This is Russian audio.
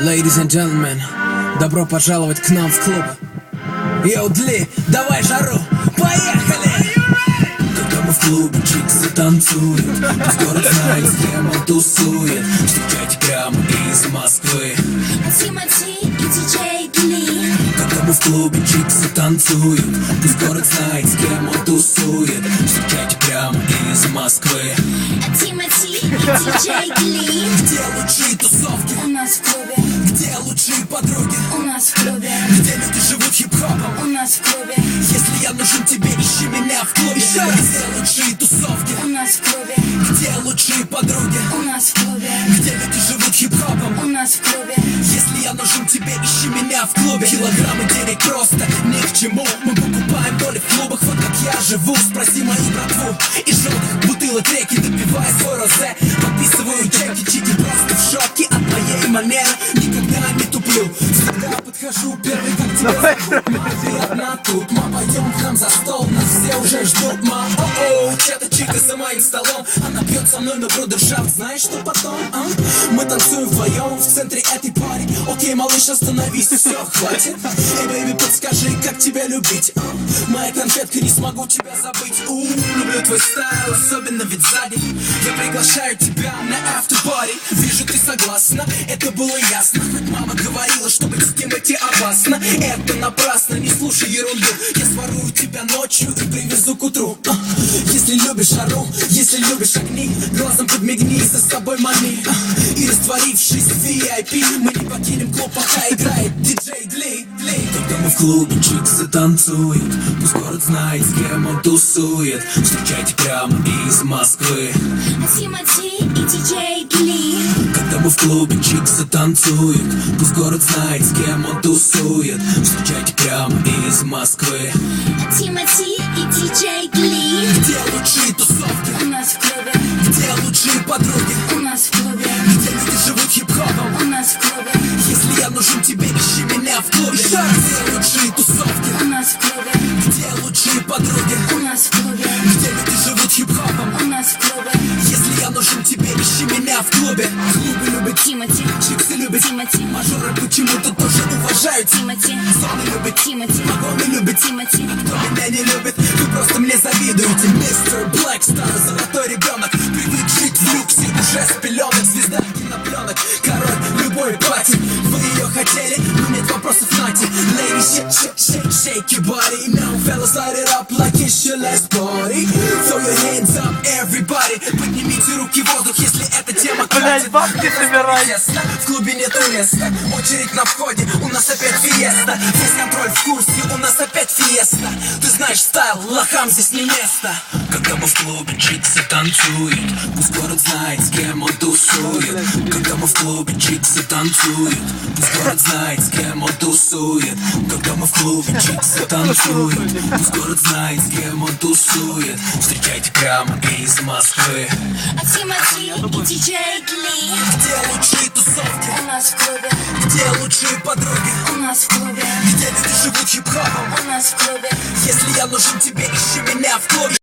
Ladies and gentlemen, добро пожаловать к нам в клуб. Йоу, Дли, давай жару, поехали! Когда мы в клубе, чиксы танцуют, пусть город знает, с кем он тусует. Встречайте прямо из Москвы Тимати и диджей Дли. Когда мы в клубе, чиксы танцуют, пусть город знает, с кем он тусует. Встречайте прямо из Москвы Тимати и диджей Дли. Где лучшие тусовки? У нас в клубе. Где лучшие подруги? У нас в клубе. Где люди живут хип-хопом? У нас в клубе. Если я нужен тебе, ищи меня в клубе. Где лучшие тусовки? У нас в клубе. Где лучшие подруги? У нас в клубе. Где люди живут хип-хопом? У нас в клубе. Если я нужен тебе, ищи меня в клубе. Килограммы денег просто ни к чему. Мы покупаем доли в клубах, вот как я живу. Спроси мою братву. Из желтых бутылок реки допивая свой розе. Подписываю чеки, чики просто в шоке от моей манеры. Никогда не туплю. Всегда подхожу первый, как тебя зовут. Ма, ты одна тут. Ма, пойдем к нам за стол. Нас все уже ждут. Ма, о-о, чья-то чика за моим столом. Она пьет со мной на брудершафт. Знаешь, что потом, а? Мы танцуем вдвоем в центре этой пари. Окей, малыш, остановись, все, хватит. Эй, бэйби, подскажи, как тебя любить, а? Моя конфетка, не смогу тебя забыть. Люблю твой стайл, особенно ведь сзади. Я приглашаю тебя на after-party. Вижу, ты согласна, это было ясно. Хоть мама говорила, что быть с Тимати опасно. Это напрасно, не слушай ерунду. Я сворую тебя ночью и привезу к утру. Если любишь жару, если любишь огни, глазом подмигни, за собой мани. И растворившись в VIP, мы не покинем клуб, пока играет диджей Дли. Когда мы в клубе, чиксы танцуют, пусть город знает, с кем он тусует. Встречайте прямо из Москвы Тимати и диджей Дли. Когда мы в клубе, чиксы танцуют, пусть город знает, с кем он тусует. Встречайте прямо из Москвы Тимати и диджей Дли. Где лучшие тусовки? У нас в клубе. Где лучшие подруги? У нас в клубе. Где люди живут хип-хопом? У нас в клубе. Если я нужен тебе, ищи меня в клубе. Где лучшие тусовки? У нас в клубе. Где лучшие подруги? У нас в клубе. Где люди живут хип-хопом? У нас в клубе. Если я нужен тебе, ищи меня в клубе. Клубы любят Тимати. чиксы, любят Тимати. мажоры почему-то тоже уважают. Тимати. Зоны любят Тимати. погоны любят. Тимати. Кто меня не любит, вы просто мне завидуете. Мистер Блэкстар, золотой ребенок, привык жить в люксе, уже с пеленок. Звезда кинопленок, король любой пати. Вы ее хотели, но нет вопросов, нате. Ladies, shake your body. Now fellas, light it up like it's your last party. Throw your hands up, everybody. Поднимите руки в воздух, если эта тема катит. бабки собирай. В клубе нету места, очередь на входе, у нас опять фиеста. Весь контроль в курсе, у нас опять фиеста. Ты знаешь стайл, лохам здесь не место. Когда мы в клубе, чиксы танцуют, пусть город знает, с кем он тусует. Когда мы в клубе, чиксы танцуют, пусть город знает, с кем он тусует. Когда мы в клубе, чиксы танцуют, пусть город знает, с кем он тусует. Встречайте прямо из Москвы. Тимати и диджей Дли. Где лучшие тусовки? У нас в клубе. Где лучшие подруги? У нас в клубе. Где люди живут хип-хопом? У нас в клубе. Если я нужен тебе, ищи меня в клубе.